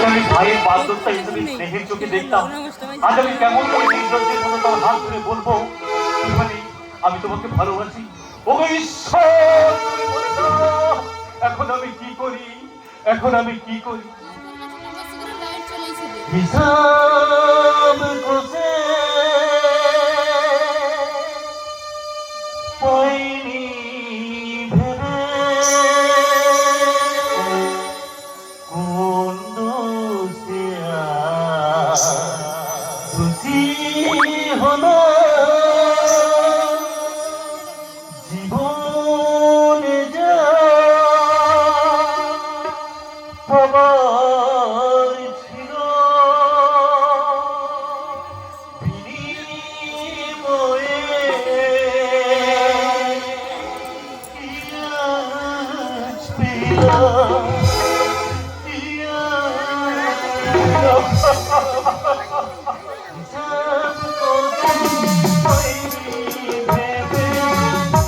আমি ভাইয়ের বাধ্যতা হিসেবে স্নেহের চোখে দেখতাম, আজ আমি কেমন করে নির্লজ্জের মতো তার হাত ধরে বলবো মানে আমি তোমাকে ভালোবাসি। ও ঈশ্বর, তুমি বলে দাও, এখন আমি কি করি, এখন আমি কি করি? হিসাব কষে পাইনি ভেবে কোন দোষে খুশি হলো জীবনে যা সবার ছিল বিনিময়ে কি আজ পেলাম, কি আজ পেলাম।